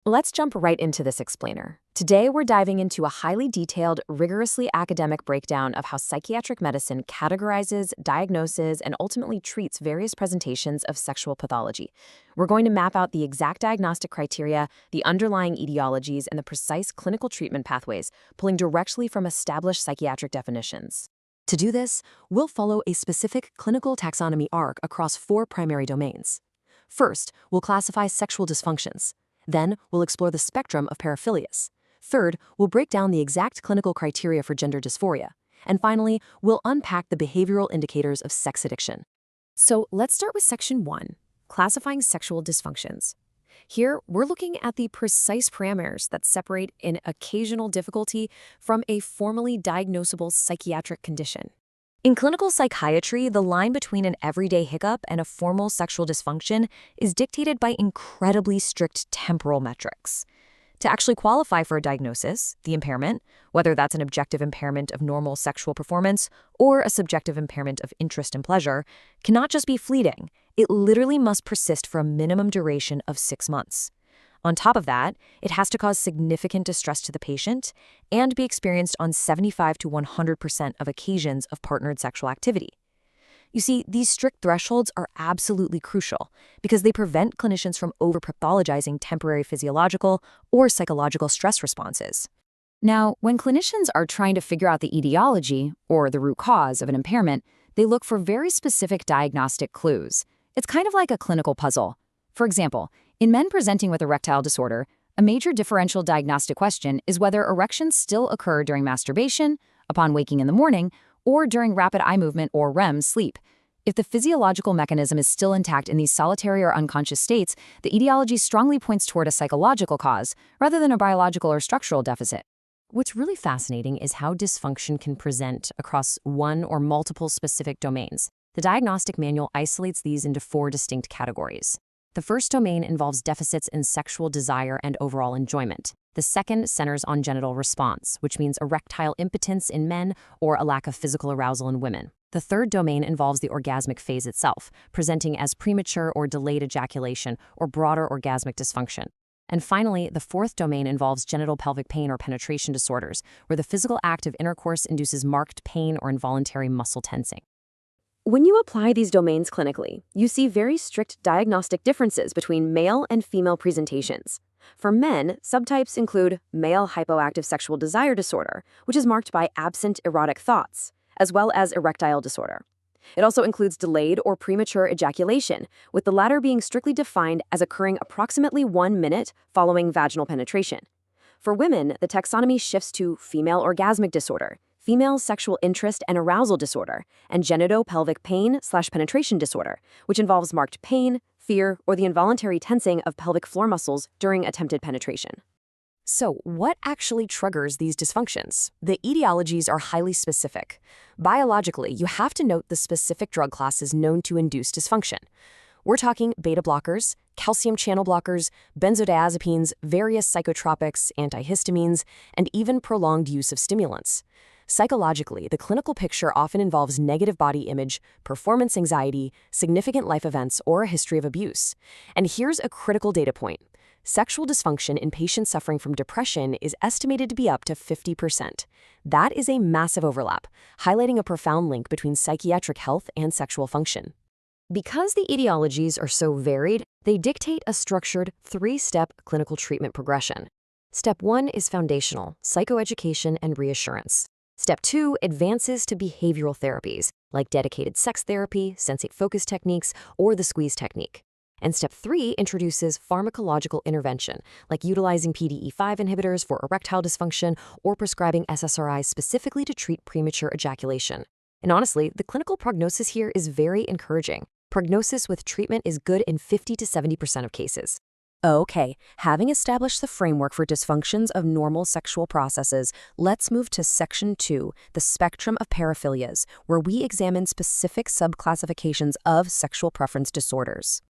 Let's jump right into this explainer. Today, we're diving into a highly detailed, rigorously academic breakdown of how psychiatric medicine categorizes, diagnoses, and ultimately treats various presentations of sexual pathology. We're going to map out the exact diagnostic criteria, the underlying etiologies, and the precise clinical treatment pathways, pulling directly from established psychiatric definitions. To do this, we'll follow a specific clinical taxonomy arc across four primary domains. First, we'll classify sexual dysfunctions. Then, we'll explore the spectrum of paraphilias. Third, we'll break down the exact clinical criteria for gender dysphoria. And finally, we'll unpack the behavioral indicators of sex addiction. So let's start with Section 1, classifying sexual dysfunctions. Here, we're looking at the precise parameters that separate an occasional difficulty from a formally diagnosable psychiatric condition. In clinical psychiatry, the line between an everyday hiccup and a formal sexual dysfunction is dictated by incredibly strict temporal metrics. To actually qualify for a diagnosis, the impairment, whether that's an objective impairment of normal sexual performance or a subjective impairment of interest and pleasure, cannot just be fleeting. It literally must persist for a minimum duration of 6 months. On top of that, it has to cause significant distress to the patient and be experienced on 75 to 100% of occasions of partnered sexual activity. You see, these strict thresholds are absolutely crucial because they prevent clinicians from over-pathologizing temporary physiological or psychological stress responses. Now, when clinicians are trying to figure out the etiology or the root cause of an impairment, they look for very specific diagnostic clues. It's kind of like a clinical puzzle. For example, in men presenting with erectile disorder, a major differential diagnostic question is whether erections still occur during masturbation, upon waking in the morning, or during rapid eye movement or REM sleep. If the physiological mechanism is still intact in these solitary or unconscious states, the etiology strongly points toward a psychological cause rather than a biological or structural deficit. What's really fascinating is how dysfunction can present across one or multiple specific domains. The diagnostic manual isolates these into 4 distinct categories. The first domain involves deficits in sexual desire and overall enjoyment. The second centers on genital response, which means erectile impotence in men or a lack of physical arousal in women. The third domain involves the orgasmic phase itself, presenting as premature or delayed ejaculation or broader orgasmic dysfunction. And finally, the fourth domain involves genital pelvic pain or penetration disorders, where the physical act of intercourse induces marked pain or involuntary muscle tensing. When you apply these domains clinically, you see very strict diagnostic differences between male and female presentations. For men, subtypes include male hypoactive sexual desire disorder, which is marked by absent erotic thoughts, as well as erectile disorder. It also includes delayed or premature ejaculation, with the latter being strictly defined as occurring approximately 1 minute following vaginal penetration. For women, the taxonomy shifts to female orgasmic disorder, female sexual interest and arousal disorder, and genitopelvic pain/penetration disorder, which involves marked pain, fear, or the involuntary tensing of pelvic floor muscles during attempted penetration. So, what actually triggers these dysfunctions? The etiologies are highly specific. Biologically, you have to note the specific drug classes known to induce dysfunction. We're talking beta blockers, calcium channel blockers, benzodiazepines, various psychotropics, antihistamines, and even prolonged use of stimulants. Psychologically, the clinical picture often involves negative body image, performance anxiety, significant life events, or a history of abuse. And here's a critical data point. Sexual dysfunction in patients suffering from depression is estimated to be up to 50%. That is a massive overlap, highlighting a profound link between psychiatric health and sexual function. Because the etiologies are so varied, they dictate a structured 3-step clinical treatment progression. Step 1 is foundational, psychoeducation and reassurance. Step 2 advances to behavioral therapies, like dedicated sex therapy, sensate focus techniques, or the squeeze technique. And Step 3 introduces pharmacological intervention, like utilizing PDE5 inhibitors for erectile dysfunction or prescribing SSRIs specifically to treat premature ejaculation. And honestly, the clinical prognosis here is very encouraging. Prognosis with treatment is good in 50 to 70% of cases. Okay, having established the framework for dysfunctions of normal sexual processes, let's move to Section 2, the spectrum of paraphilias, where we examine specific subclassifications of sexual preference disorders.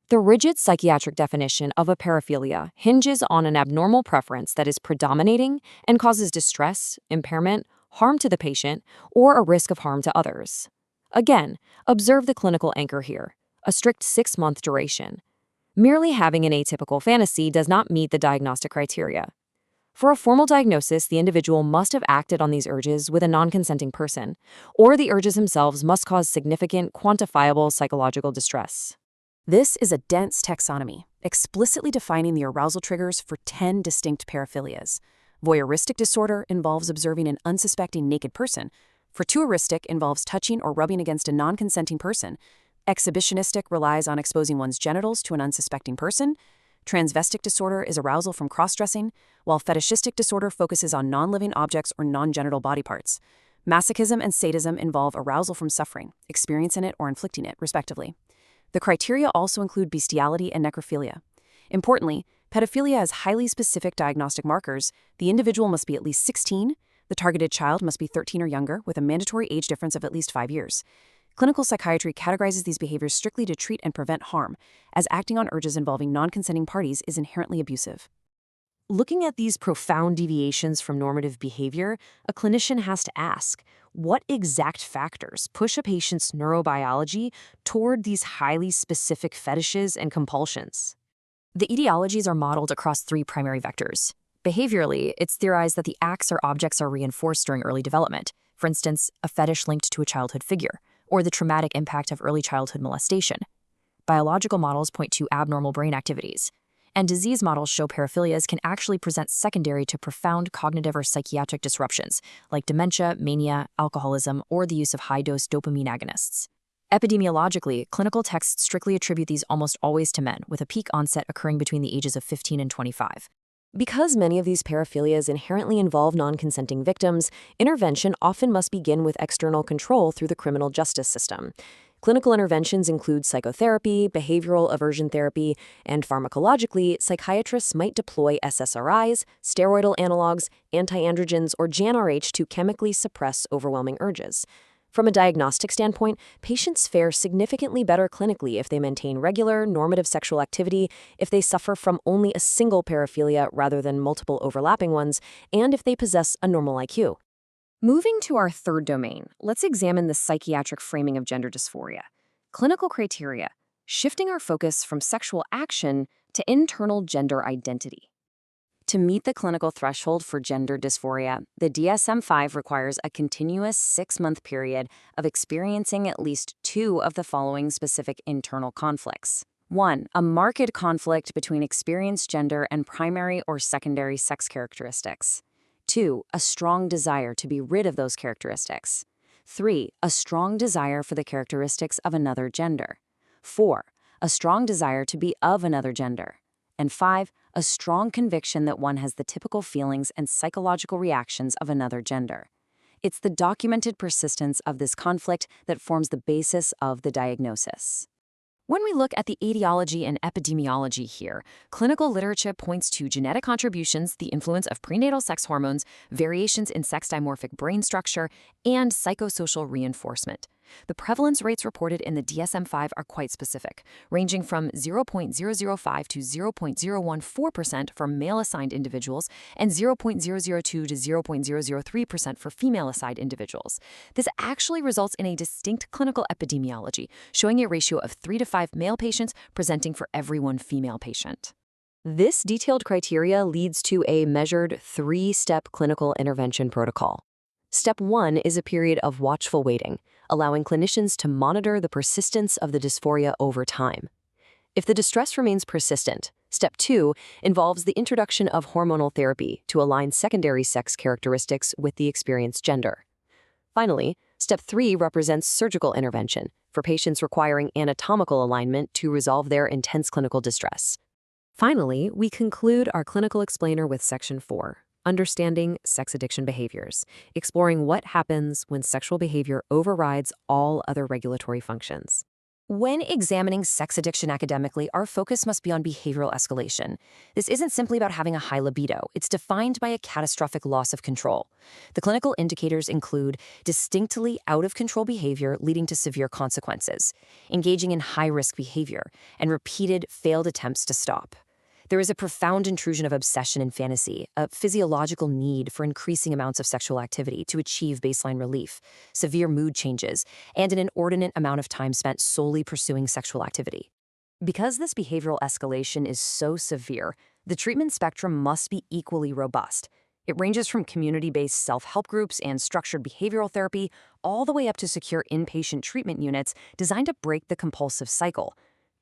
The rigid psychiatric definition of a paraphilia hinges on an abnormal preference that is predominating and causes distress, impairment, harm to the patient, or a risk of harm to others. Again, observe the clinical anchor here, a strict 6-month duration. Merely having an atypical fantasy does not meet the diagnostic criteria. For a formal diagnosis, the individual must have acted on these urges with a non-consenting person, or the urges themselves must cause significant, quantifiable psychological distress. This is a dense taxonomy, explicitly defining the arousal triggers for 10 distinct paraphilias. Voyeuristic disorder involves observing an unsuspecting naked person. Fortuiristic involves touching or rubbing against a non-consenting person. Exhibitionistic relies on exposing one's genitals to an unsuspecting person. Transvestic disorder is arousal from cross-dressing, while fetishistic disorder focuses on non-living objects or non-genital body parts. Masochism and sadism involve arousal from suffering, experiencing it or inflicting it, respectively. The criteria also include bestiality and necrophilia. Importantly, pedophilia has highly specific diagnostic markers. The individual must be at least 16, the targeted child must be 13 or younger, with a mandatory age difference of at least 5 years. Clinical psychiatry categorizes these behaviors strictly to treat and prevent harm, as acting on urges involving non-consenting parties is inherently abusive. Looking at these profound deviations from normative behavior, a clinician has to ask, what exact factors push a patient's neurobiology toward these highly specific fetishes and compulsions? The etiologies are modeled across 3 primary vectors. Behaviorally, it's theorized that the acts or objects are reinforced during early development, for instance, a fetish linked to a childhood figure, or the traumatic impact of early childhood molestation. Biological models point to abnormal brain activities, and disease models show paraphilias can actually present secondary to profound cognitive or psychiatric disruptions, like dementia, mania, alcoholism, or the use of high-dose dopamine agonists. Epidemiologically, clinical texts strictly attribute these almost always to men, with a peak onset occurring between the ages of 15 and 25. Because many of these paraphilias inherently involve non-consenting victims, intervention often must begin with external control through the criminal justice system. Clinical interventions include psychotherapy, behavioral aversion therapy, and pharmacologically, psychiatrists might deploy SSRIs, steroidal analogs, antiandrogens, or GnRH to chemically suppress overwhelming urges. From a diagnostic standpoint, patients fare significantly better clinically if they maintain regular, normative sexual activity, if they suffer from only a single paraphilia rather than multiple overlapping ones, and if they possess a normal IQ. Moving to our third domain, let's examine the psychiatric framing of gender dysphoria. Clinical criteria, shifting our focus from sexual action to internal gender identity. To meet the clinical threshold for gender dysphoria, the DSM-5 requires a continuous 6-month period of experiencing at least 2 of the following specific internal conflicts. 1. A marked conflict between experienced gender and primary or secondary sex characteristics. 2. A strong desire to be rid of those characteristics. 3. A strong desire for the characteristics of another gender. 4. A strong desire to be of another gender. And 5. A strong conviction that one has the typical feelings and psychological reactions of another gender. It's the documented persistence of this conflict that forms the basis of the diagnosis. When we look at the etiology and epidemiology here, clinical literature points to genetic contributions, the influence of prenatal sex hormones, variations in sex dimorphic brain structure, and psychosocial reinforcement. The prevalence rates reported in the DSM-5 are quite specific, ranging from 0.005 to 0.014% for male-assigned individuals and 0.002 to 0.003% for female-assigned individuals. This actually results in a distinct clinical epidemiology, showing a ratio of 3 to 5 male patients presenting for every 1 female patient. This detailed criteria leads to a measured 3-step clinical intervention protocol. Step 1 is a period of watchful waiting, allowing clinicians to monitor the persistence of the dysphoria over time. If the distress remains persistent, Step 2 involves the introduction of hormonal therapy to align secondary sex characteristics with the experienced gender. Finally, Step 3 represents surgical intervention for patients requiring anatomical alignment to resolve their intense clinical distress. Finally, we conclude our clinical explainer with Section 4. Understanding sex addiction behaviors, exploring what happens when sexual behavior overrides all other regulatory functions. When examining sex addiction academically, our focus must be on behavioral escalation. This isn't simply about having a high libido. It's defined by a catastrophic loss of control. The clinical indicators include distinctly out-of-control behavior leading to severe consequences, engaging in high-risk behavior, and repeated failed attempts to stop. There is a profound intrusion of obsession and fantasy, a physiological need for increasing amounts of sexual activity to achieve baseline relief, severe mood changes, and an inordinate amount of time spent solely pursuing sexual activity. Because this behavioral escalation is so severe, the treatment spectrum must be equally robust. It ranges from community-based self-help groups and structured behavioral therapy all the way up to secure inpatient treatment units designed to break the compulsive cycle.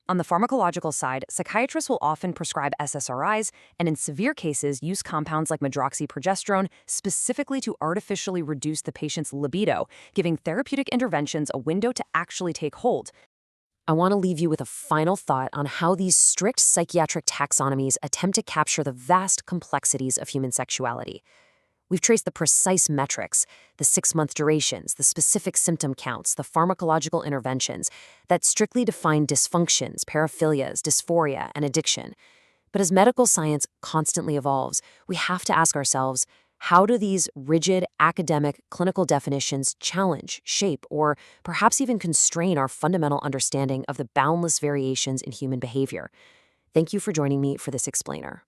On the pharmacological side, psychiatrists will often prescribe SSRIs and in severe cases use compounds like medroxyprogesterone specifically to artificially reduce the patient's libido, giving therapeutic interventions a window to actually take hold. I want to leave you with a final thought on how these strict psychiatric taxonomies attempt to capture the vast complexities of human sexuality. We've traced the precise metrics, the 6-month durations, the specific symptom counts, the pharmacological interventions that strictly define dysfunctions, paraphilias, dysphoria, and addiction. But as medical science constantly evolves, we have to ask ourselves, how do these rigid, academic, clinical definitions challenge, shape, or perhaps even constrain our fundamental understanding of the boundless variations in human behavior? Thank you for joining me for this explainer.